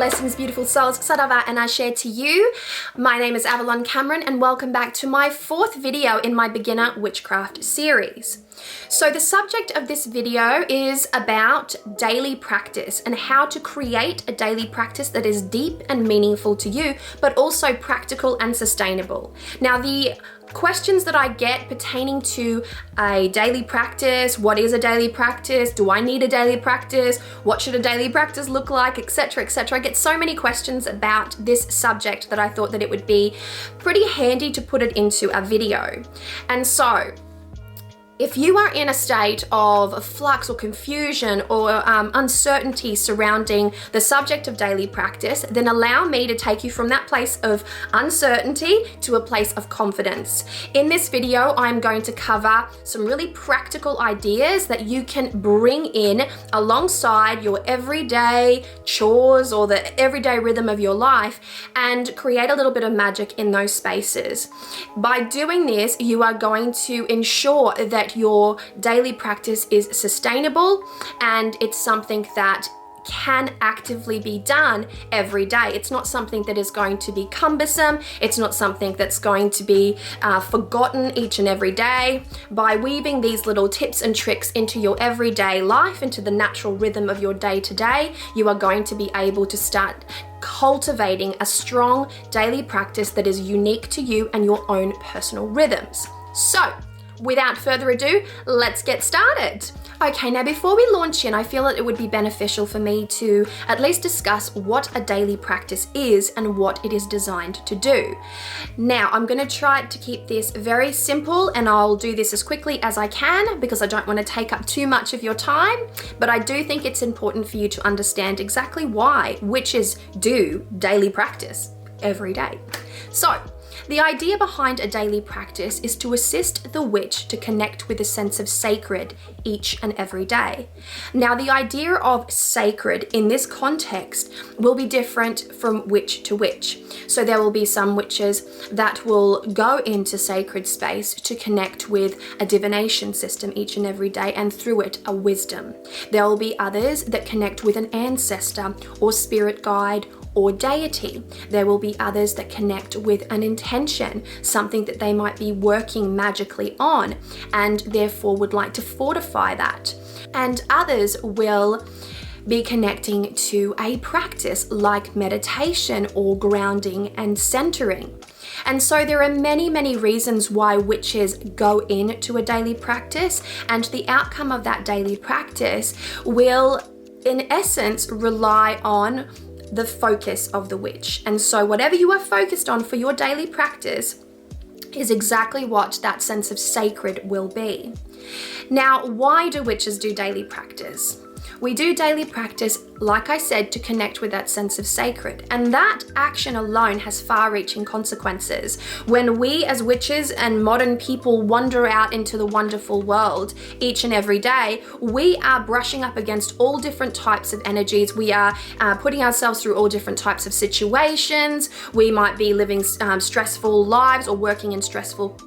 blessings, beautiful souls. Saravá, and I share to you. My name is Avalon Cameron, and welcome back to my fourth video in my beginner witchcraft series. So the subject of this video is about daily practice and how to create a daily practice that is deep and meaningful to you, but also practical and sustainable. Now, the questions that I get pertaining to a daily practice, what is a daily practice, do I need a daily practice, what should a daily practice look like, etc., etc. I get so many questions about this subject that I thought that it would be pretty handy to put it into a video. And so, if you are in a state of flux or confusion or uncertainty surrounding the subject of daily practice, then allow me to take you from that place of uncertainty to a place of confidence. In this video, I'm going to cover some really practical ideas that you can bring in alongside your everyday chores or the everyday rhythm of your life and create a little bit of magic in those spaces. By doing this, you are going to ensure that your daily practice is sustainable and it's something that can actively be done every day. It's not something that is going to be cumbersome. It's not something that's going to be forgotten each and every day. By weaving these little tips and tricks into your everyday life, into the natural rhythm of your day to day, you are going to be able to start cultivating a strong daily practice that is unique to you and your own personal rhythms. So, without further ado, let's get started. Okay, now before we launch in, I feel that it would be beneficial for me to at least discuss what a daily practice is and what it is designed to do. Now, I'm going to try to keep this very simple and I'll do this as quickly as I can because I don't want to take up too much of your time, but I do think it's important for you to understand exactly why witches do daily practice every day. So, the idea behind a daily practice is to assist the witch to connect with a sense of sacred each and every day. Now, the idea of sacred in this context will be different from witch to witch. So there will be some witches that will go into sacred space to connect with a divination system each and every day, and through it, a wisdom. There will be others that connect with an ancestor or spirit guide or deity. There will be others that connect with an intention, something that they might be working magically on and therefore would like to fortify that. And others will be connecting to a practice like meditation or grounding and centering. And so there are many, many reasons why witches go into a daily practice, and the outcome of that daily practice will, in essence, rely on the focus of the witch. And so whatever you are focused on for your daily practice is exactly what that sense of sacred will be. Now, why do witches do daily practice? We do daily practice, like I said, to connect with that sense of sacred. And that action alone has far-reaching consequences. When we as witches and modern people wander out into the wonderful world each and every day, we are brushing up against all different types of energies. We are putting ourselves through all different types of situations. We might be living stressful lives or working in stressful,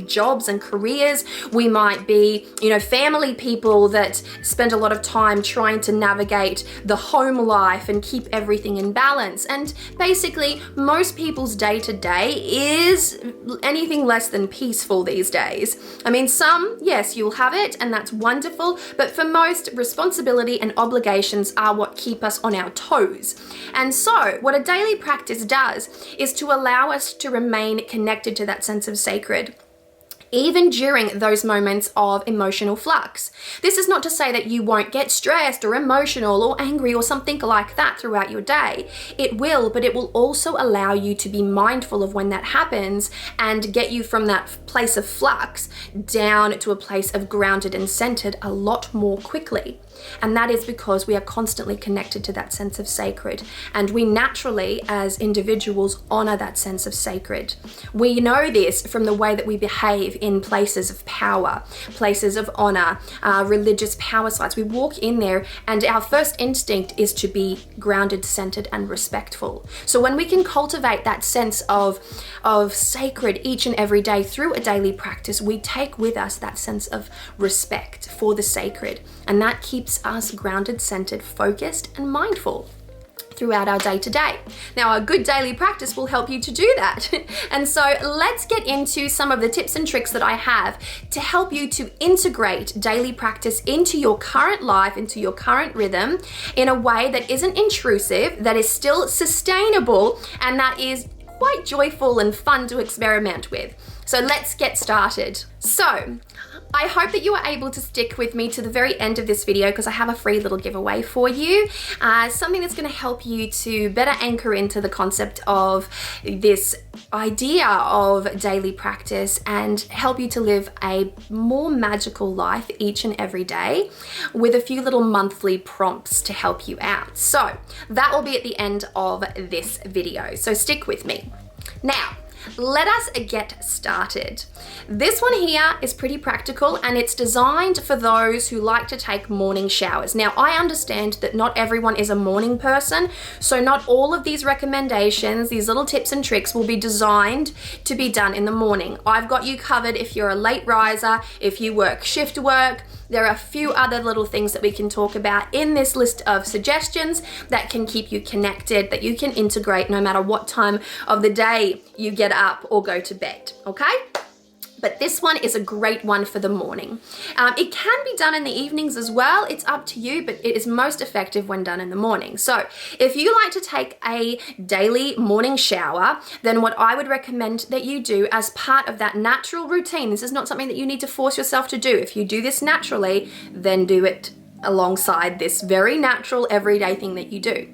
jobs and careers. We might be, family people that spend a lot of time trying to navigate the home life and keep everything in balance. And basically, most people's day-to-day is anything less than peaceful these days. I mean, some, yes, you'll have it, and that's wonderful, but for most, responsibility and obligations are what keep us on our toes. And so, what a daily practice does is to allow us to remain connected to that sense of sacred, even during those moments of emotional flux. This is not to say that you won't get stressed or emotional or angry or something like that throughout your day. It will, but it will also allow you to be mindful of when that happens and get you from that place of flux down to a place of grounded and centered a lot more quickly. And that is because we are constantly connected to that sense of sacred. And we naturally, as individuals, honor that sense of sacred. We know this from the way that we behave in places of power, places of honor, religious power sites. We walk in there and our first instinct is to be grounded, centered, and respectful. So when we can cultivate that sense of sacred each and every day through a daily practice, we take with us that sense of respect for the sacred. And that keeps us grounded, centered, focused, and mindful throughout our day to day. Now, a good daily practice will help you to do that. And so let's get into some of the tips and tricks that I have to help you to integrate daily practice into your current life, into your current rhythm, in a way that isn't intrusive, that is still sustainable, and that is quite joyful and fun to experiment with. So let's get started. So I hope that you are able to stick with me to the very end of this video, because I have a free little giveaway for you. Something that's going to help you to better anchor into the concept of this idea of daily practice and help you to live a more magical life each and every day, with a few little monthly prompts to help you out. So that will be at the end of this video. So stick with me. Now, let us get started. This one here is pretty practical, and it's designed for those who like to take morning showers. Now, I understand that not everyone is a morning person, so not all of these recommendations, these little tips and tricks, will be designed to be done in the morning. I've got you covered if you're a late riser, if you work shift work. There are a few other little things that we can talk about in this list of suggestions that can keep you connected, that you can integrate no matter what time of the day you get up or go to bed, okay? But this one is a great one for the morning. It can be done in the evenings as well. It's up to you, but it is most effective when done in the morning. So if you like to take a daily morning shower, then what I would recommend that you do as part of that natural routine, this is not something that you need to force yourself to do. If you do this naturally, then do it alongside this very natural everyday thing that you do.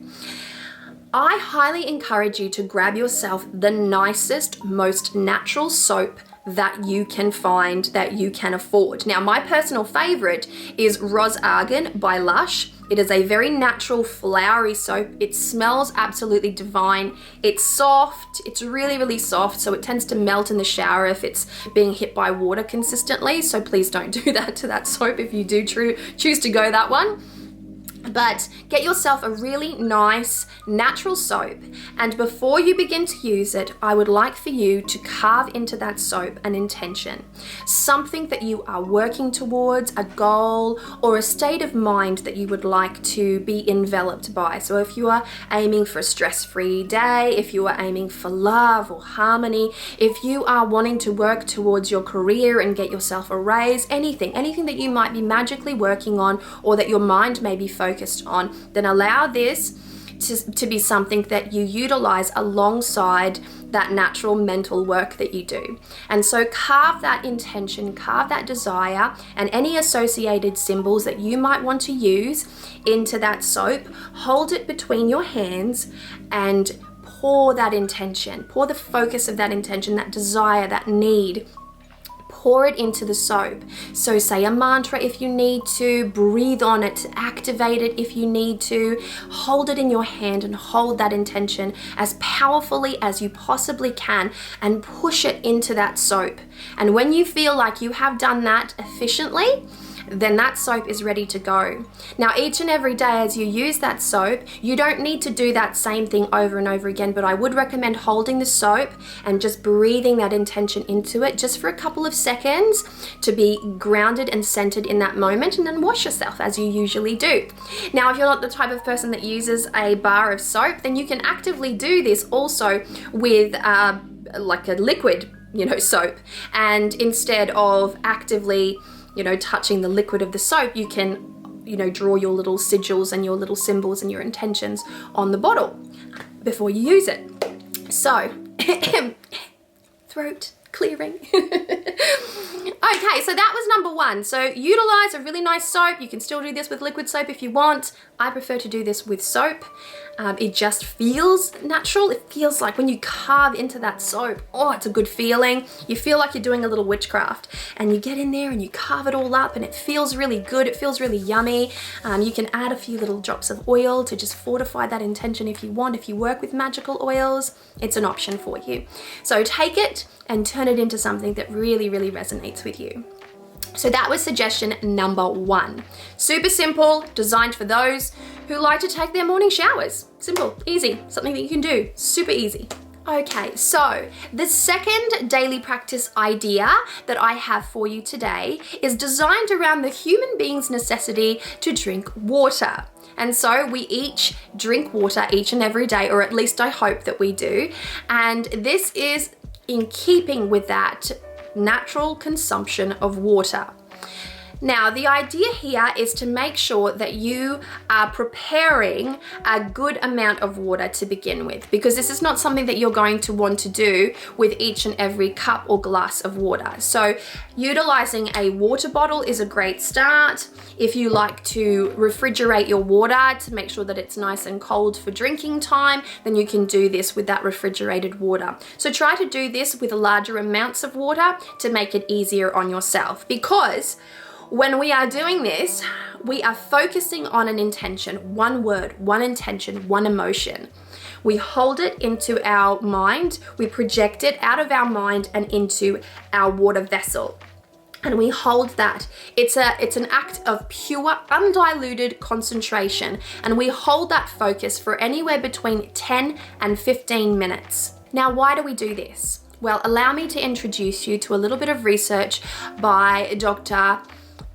I highly encourage you to grab yourself the nicest, most natural soap that you can find, that you can afford. Now, my personal favorite is Rose Argan by Lush. It is a very natural, flowery soap. It smells absolutely divine. It's soft. It's really, really soft, so it tends to melt in the shower if it's being hit by water consistently. So please don't do that to that soap if you do choose to go that one. But get yourself a really nice natural soap, and before you begin to use it, I would like for you to carve into that soap an intention, something that you are working towards, a goal or a state of mind that you would like to be enveloped by. So if you are aiming for a stress-free day, if you are aiming for love or harmony, if you are wanting to work towards your career and get yourself a raise, anything that you might be magically working on or that your mind may be focused on, then allow this to be something that you utilize alongside that natural mental work that you do. And so carve that intention, carve that desire, and any associated symbols that you might want to use into that soap. Hold it between your hands and pour that intention, pour the focus of that intention, that desire, that need. Pour it into the soap. So say a mantra if you need to, breathe on it, activate it if you need to, hold it in your hand and hold that intention as powerfully as you possibly can and push it into that soap. And when you feel like you have done that efficiently, then that soap is ready to go. Now, each and every day as you use that soap, you don't need to do that same thing over and over again, but I would recommend holding the soap and just breathing that intention into it just for a couple of seconds to be grounded and centered in that moment, and then wash yourself as you usually do. Now, if you're not the type of person that uses a bar of soap, then you can actively do this also with like a liquid, soap. And instead of actively touching the liquid of the soap, you can, draw your little sigils and your little symbols and your intentions on the bottle before you use it. So, throat clearing. Okay, so that was number one. So utilize a really nice soap. You can still do this with liquid soap if you want. I prefer to do this with soap. It just feels natural. It feels like when you carve into that soap, oh, it's a good feeling. You feel like you're doing a little witchcraft, and you get in there and you carve it all up and it feels really good. It feels really yummy. You can add a few little drops of oil to just fortify that intention if you want. If you work with magical oils, it's an option for you. So take it and turn it into something that really, really resonates with you. So that was suggestion number one. Super simple, designed for those who like to take their morning showers. Simple, easy, something that you can do, super easy. Okay, so the second daily practice idea that I have for you today is designed around the human being's necessity to drink water. And so we each drink water each and every day, or at least I hope that we do. And this is in keeping with that natural consumption of water. Now, the idea here is to make sure that you are preparing a good amount of water to begin with, because this is not something that you're going to want to do with each and every cup or glass of water. So utilizing a water bottle is a great start. If you like to refrigerate your water to make sure that it's nice and cold for drinking time, then you can do this with that refrigerated water. So try to do this with larger amounts of water to make it easier on yourself, because when we are doing this, we are focusing on an intention, one word, one intention, one emotion. We hold it into our mind, we project it out of our mind and into our water vessel. And we hold that. It's an act of pure, undiluted concentration. And we hold that focus for anywhere between 10 and 15 minutes. Now, why do we do this? Well, allow me to introduce you to a little bit of research by Dr.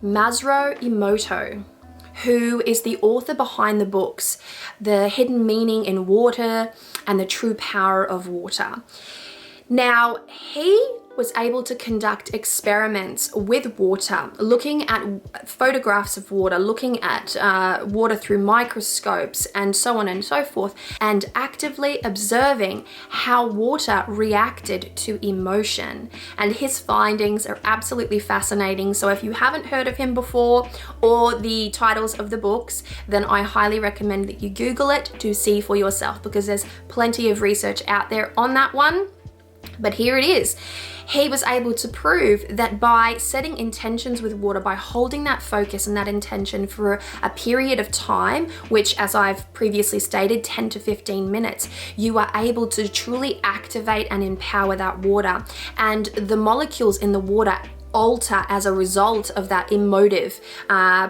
Masaru Emoto, who is the author behind the books, The Hidden Meaning in Water and The True Power of Water. Now, he was able to conduct experiments with water, looking at photographs of water, looking at water through microscopes and so on and so forth, and actively observing how water reacted to emotion. And his findings are absolutely fascinating. So if you haven't heard of him before or the titles of the books, then I highly recommend that you Google it to see for yourself, because there's plenty of research out there on that one. But here it is. He was able to prove that by setting intentions with water, by holding that focus and that intention for a period of time, which, as I've previously stated, 10 to 15 minutes, you are able to truly activate and empower that water. And the molecules in the water alter as a result of that emotive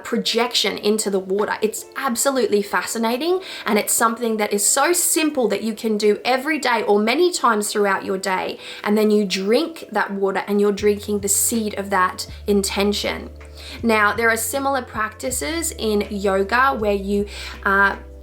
projection into the water. It's absolutely fascinating, and it's something that is so simple that you can do every day or many times throughout your day, and then you drink that water and you're drinking the seed of that intention. Now, there are similar practices in yoga where you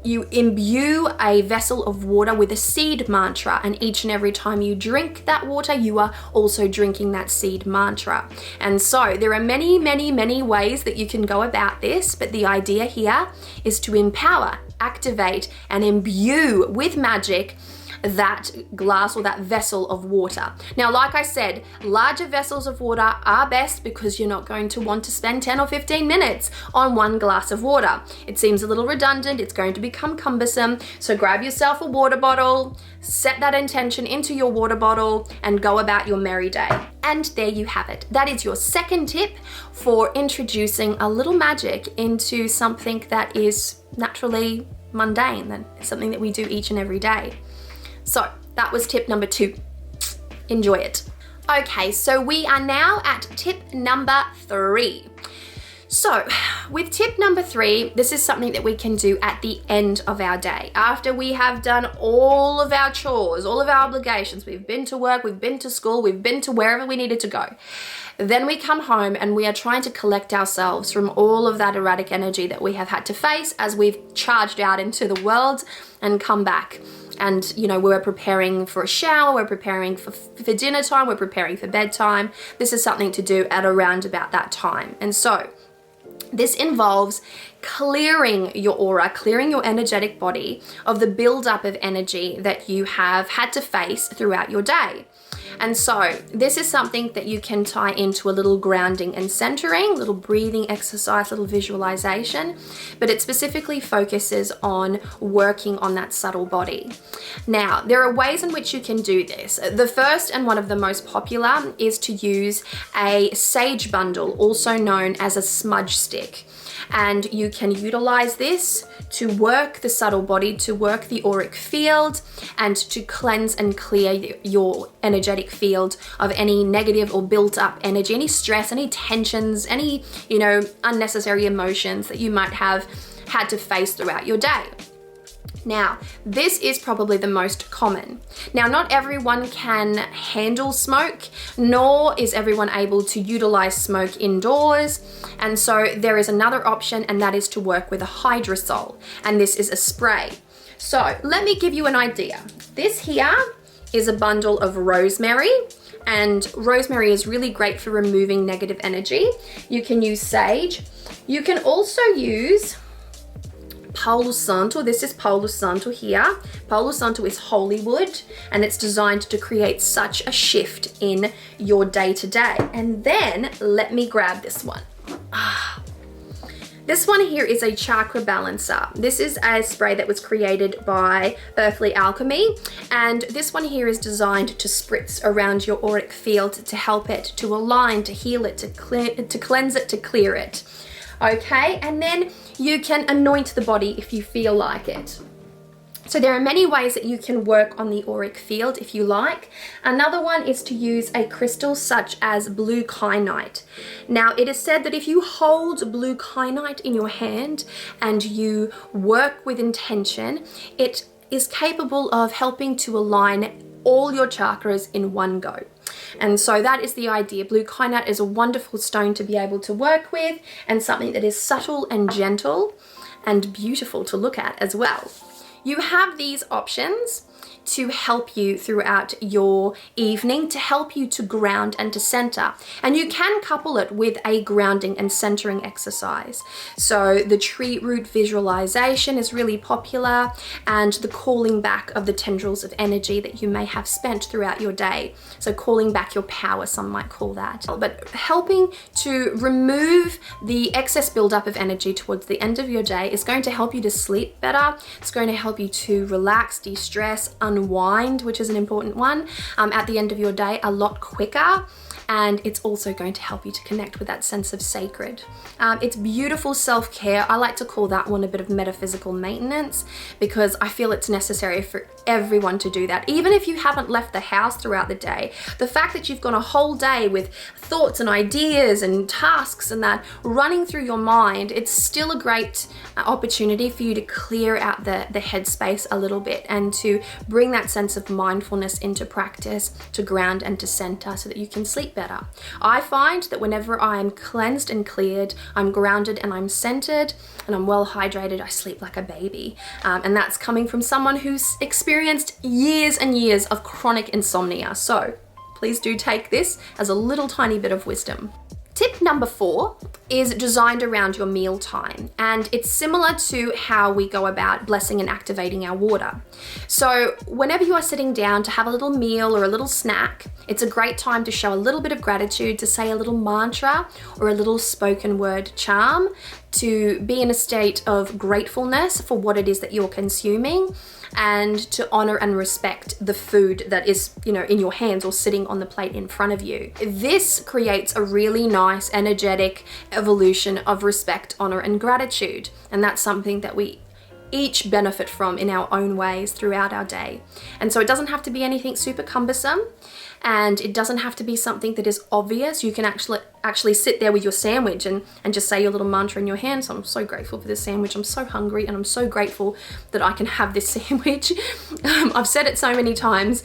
imbue a vessel of water with a seed mantra, and each and every time you drink that water, you are also drinking that seed mantra. And so there are many, many, many ways that you can go about this, but the idea here is to empower, activate, and imbue with magic that glass or that vessel of water. Now, like I said, larger vessels of water are best because you're not going to want to spend 10 or 15 minutes on one glass of water. It seems a little redundant, it's going to become cumbersome, so grab yourself a water bottle, set that intention into your water bottle, and go about your merry day. And there you have it. That is your second tip for introducing a little magic into something that is naturally mundane, and something that we do each and every day. So that was tip number 2. Enjoy it. Okay, so we are now at tip number 3. So with tip number 3, this is something that we can do at the end of our day. After we have done all of our chores, all of our obligations, we've been to work, we've been to school, we've been to wherever we needed to go. Then we come home and we are trying to collect ourselves from all of that erratic energy that we have had to face as we've charged out into the world and come back. And, you know, we're preparing for a shower, we're preparing for dinner time, we're preparing for bedtime. This is something to do at around about that time. And so this involves clearing your aura, clearing your energetic body of the buildup of energy that you have had to face throughout your day. And so this is something that you can tie into a little grounding and centering, little breathing exercise, little visualization, but it specifically focuses on working on that subtle body. Now, there are ways in which you can do this. The first and one of the most popular is to use a sage bundle, also known as a smudge stick. And you can utilize this to work the subtle body, to work the auric field, and to cleanse and clear your energetic field of any negative or built up energy, any stress, any tensions, any, unnecessary emotions that you might have had to face throughout your day. Now, this is probably the most common. Now, not everyone can handle smoke, nor is everyone able to utilize smoke indoors. And so there is another option, and that is to work with a Hydrosoul. And this is a spray. So let me give you an idea. This here is a bundle of rosemary, and rosemary is really great for removing negative energy. You can use sage. You can also use Palo Santo. This is Palo Santo here. Palo Santo is holy wood, and it's designed to create such a shift in your day-to-day. And then let me grab this one. This one here is a Chakra Balancer. This is a spray that was created by Earthly Alchemy, and this one here is designed to spritz around your auric field to help it, to align, to heal it, to cleanse it, to clear it. Okay, and then you can anoint the body if you feel like it. So there are many ways that you can work on the auric field if you like. Another one is to use a crystal such as blue kyanite. Now, it is said that if you hold blue kyanite in your hand and you work with intention, it is capable of helping to align all your chakras in one go. And so that is the idea. Blue kyanite is a wonderful stone to be able to work with, and something that is subtle and gentle and beautiful to look at as well. You have these options to help you throughout your evening, to help you to ground and to center. And you can couple it with a grounding and centering exercise. So the tree root visualization is really popular, and the calling back of the tendrils of energy that you may have spent throughout your day. So calling back your power, some might call that. But helping to remove the excess buildup of energy towards the end of your day is going to help you to sleep better. It's going to help you to relax, de-stress, unwind, which is an important one, at the end of your day a lot quicker. And it's also going to help you to connect with that sense of sacred. It's beautiful self-care. I like to call that one a bit of metaphysical maintenance, because I feel it's necessary for everyone to do that. Even if you haven't left the house throughout the day, the fact that you've gone a whole day with thoughts and ideas and tasks and that running through your mind, it's still a great opportunity for you to clear out the headspace a little bit and to bring that sense of mindfulness into practice, to ground and to center, so that you can sleep better. I find that whenever I'm cleansed and cleared, I'm grounded and I'm centered and I'm well hydrated, I sleep like a baby. And that's coming from someone who's experienced years and years of chronic insomnia. So please do take this as a little tiny bit of wisdom. Tip number 4 is designed around your meal time, and it's similar to how we go about blessing and activating our water. So whenever you are sitting down to have a little meal or a little snack, it's a great time to show a little bit of gratitude, to say a little mantra or a little spoken word charm, to be in a state of gratefulness for what it is that you're consuming, and to honor and respect the food that is, in your hands or sitting on the plate in front of you. This creates a really nice, energetic evolution of respect, honor, and gratitude. And that's something that we each benefit from in our own ways throughout our day. And so it doesn't have to be anything super cumbersome, and it doesn't have to be something that is obvious. You can actually sit there with your sandwich and just say your little mantra in your hand. So I'm so grateful for this sandwich. I'm so hungry, and I'm so grateful that I can have this sandwich. I've said it so many times.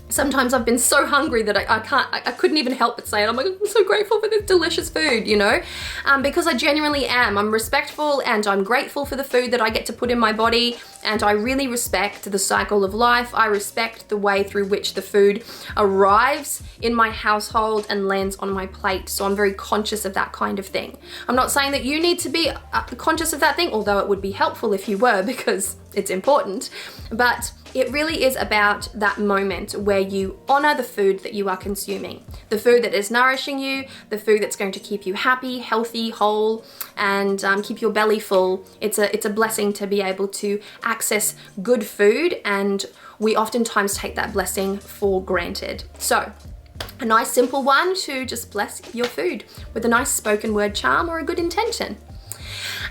Sometimes I've been so hungry that I couldn't even help but say it. I'm like, I'm so grateful for this delicious food, because I genuinely am. I'm respectful and I'm grateful for the food that I get to put in my body, and I really respect the cycle of life. I respect the way through which the food arrives in my household and lands on my plate. So I'm very conscious of that kind of thing. I'm not saying that you need to be conscious of that thing, although it would be helpful if you were, because it's important. But it really is about that moment where you honor the food that you are consuming, the food that is nourishing you, the food that's going to keep you happy, healthy, whole, and keep your belly full. It's a blessing to be able to access good food, and we oftentimes take that blessing for granted. So a nice simple one to just bless your food with a nice spoken word charm or a good intention.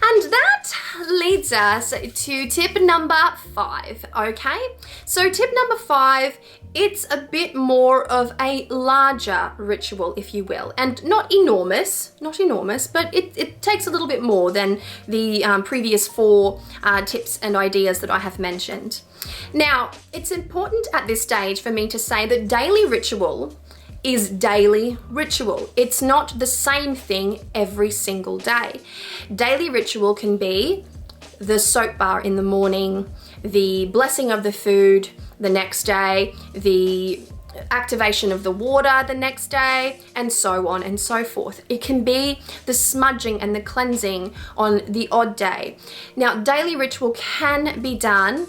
And that leads us to tip number 5, okay? So tip number 5, it's a bit more of a larger ritual, if you will, and not enormous, but it takes a little bit more than the previous 4 tips and ideas that I have mentioned. Now, it's important at this stage for me to say that daily ritual is daily ritual. It's not the same thing every single day. Daily ritual can be the soap bar in the morning, the blessing of the food the next day, the activation of the water the next day, and so on and so forth. It can be the smudging and the cleansing on the odd day. Now, daily ritual can be done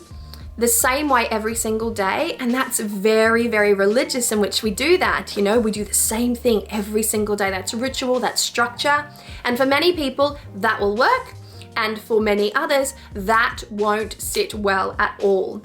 the same way every single day, and that's very, very religious in which we do that. You know, we do the same thing every single day. That's ritual, that's structure, and for many people that will work, and for many others that won't sit well at all.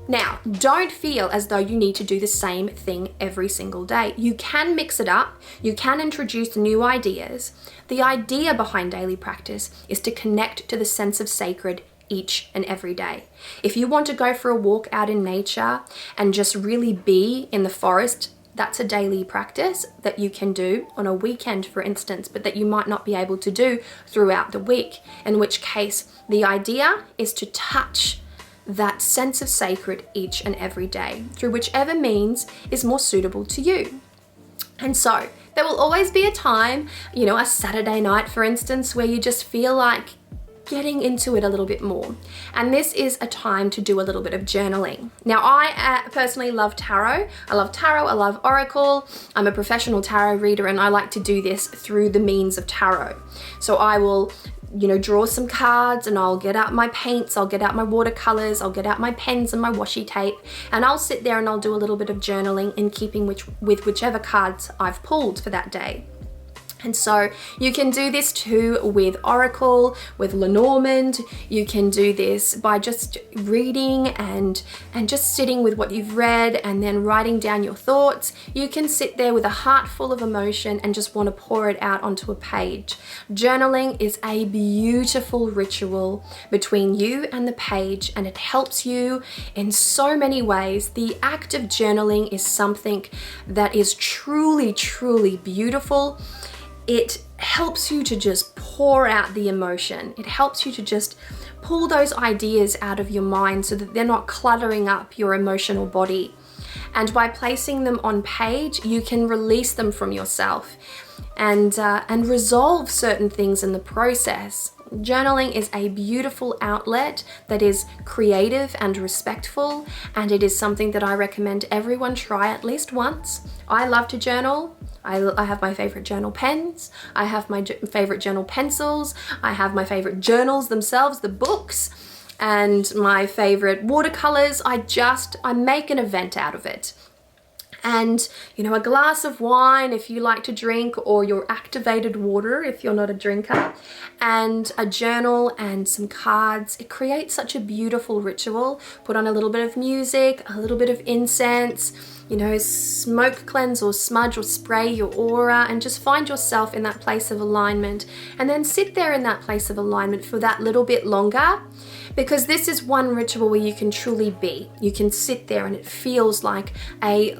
Now, don't feel as though you need to do the same thing every single day. You can mix it up, you can introduce new ideas. The idea behind daily practice is to connect to the sense of sacred each and every day. If you want to go for a walk out in nature and just really be in the forest, that's a daily practice that you can do on a weekend, for instance, but that you might not be able to do throughout the week, in which case the idea is to touch that sense of sacred each and every day through whichever means is more suitable to you. And so there will always be a time, you know, a Saturday night, for instance, where you just feel like getting into it a little bit more. And this is a time to do a little bit of journaling. Now, I personally love tarot. I love oracle. I'm a professional tarot reader, and I like to do this through the means of tarot. So I will, you know, draw some cards, and I'll get out my paints, I'll get out my watercolors, I'll get out my pens and my washi tape, and I'll sit there and I'll do a little bit of journaling in keeping with whichever cards I've pulled for that day. And so you can do this too with Oracle, with Lenormand. You can do this by just reading and just sitting with what you've read and then writing down your thoughts. You can sit there with a heart full of emotion and just want to pour it out onto a page. Journaling is a beautiful ritual between you and the page, and it helps you in so many ways. The act of journaling is something that is truly, truly beautiful. It helps you to just pour out the emotion. It helps you to just pull those ideas out of your mind so that they're not cluttering up your emotional body. And by placing them on page, you can release them from yourself and resolve certain things in the process. Journaling is a beautiful outlet that is creative and respectful, and it is something that I recommend everyone try at least once. I love to journal. I have my favorite journal pens, I have my favorite journal pencils, I have my favorite journals themselves, the books, and my favorite watercolors. I make an event out of it. And, you know, a glass of wine if you like to drink, or your activated water if you're not a drinker, and a journal and some cards. It creates such a beautiful ritual. Put on a little bit of music, a little bit of incense, you know, smoke cleanse or smudge or spray your aura, and just find yourself in that place of alignment. And then sit there in that place of alignment for that little bit longer, because this is one ritual where you can truly be. You can sit there and it feels like a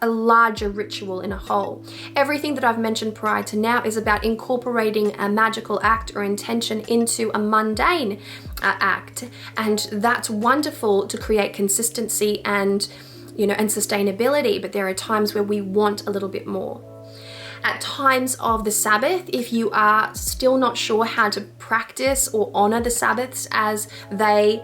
larger ritual in a whole. Everything that I've mentioned prior to now is about incorporating a magical act or intention into a mundane act, and that's wonderful to create consistency and, you know, and sustainability. But there are times where we want a little bit more. At times of the Sabbath, if you are still not sure how to practice or honor the Sabbaths as they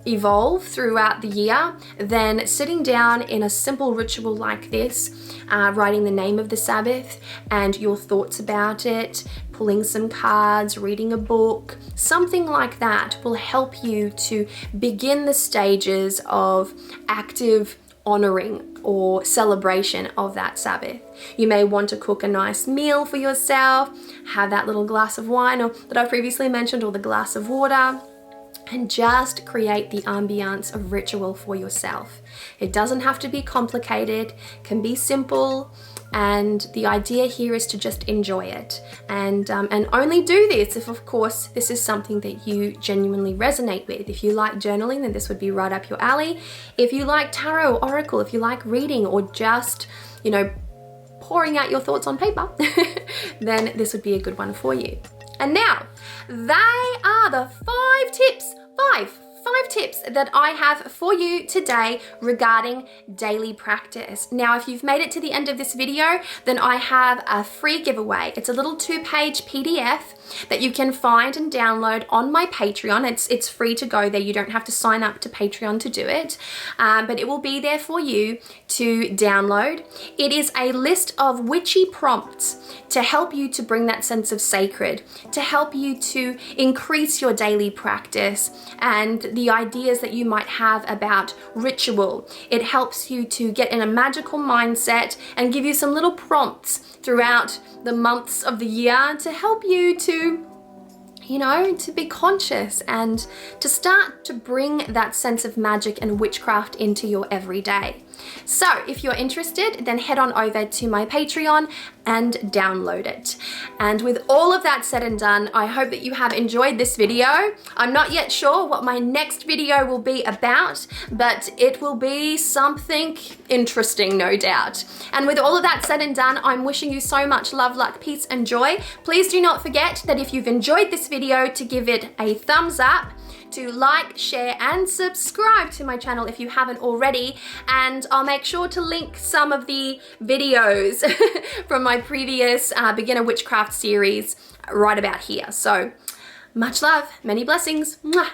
evolve throughout the year, then sitting down in a simple ritual like this, writing the name of the Sabbath and your thoughts about it, pulling some cards, reading a book, something like that will help you to begin the stages of active honoring or celebration of that Sabbath. You may want to cook a nice meal for yourself, have that little glass of wine or that I previously mentioned, or the glass of water, and just create the ambiance of ritual for yourself. It doesn't have to be complicated, it can be simple, And the idea here is to just enjoy it, and only do this if, of course, this is something that you genuinely resonate with. If you like journaling, then this would be right up your alley. If you like tarot, oracle, if you like reading, or just, you know, pouring out your thoughts on paper, then this would be a good one for you. And now, they are the five tips that I have for you today regarding daily practice. Now, if you've made it to the end of this video, then I have a free giveaway. It's a little 2-page PDF that you can find and download on my Patreon. It's free to go there. You don't have to sign up to Patreon to do it, but it will be there for you to download. It is a list of witchy prompts to help you to bring that sense of sacred, to help you to increase your daily practice and the ideas that you might have about ritual. It helps you to get in a magical mindset and give you some little prompts throughout the months of the year to help you to, you know, to be conscious and to start to bring that sense of magic and witchcraft into your everyday. So if you're interested, then head on over to my Patreon and download it. And with all of that said and done, I hope that you have enjoyed this video. I'm not yet sure what my next video will be about, but it will be something interesting, no doubt. And with all of that said and done, I'm wishing you so much love, luck, peace, and joy. Please do not forget that if you've enjoyed this video, to give it a thumbs up, to like, share, and subscribe to my channel if you haven't already. And I'll make sure to link some of the videos from my previous beginner witchcraft series right about here. So much love, many blessings. Mwah.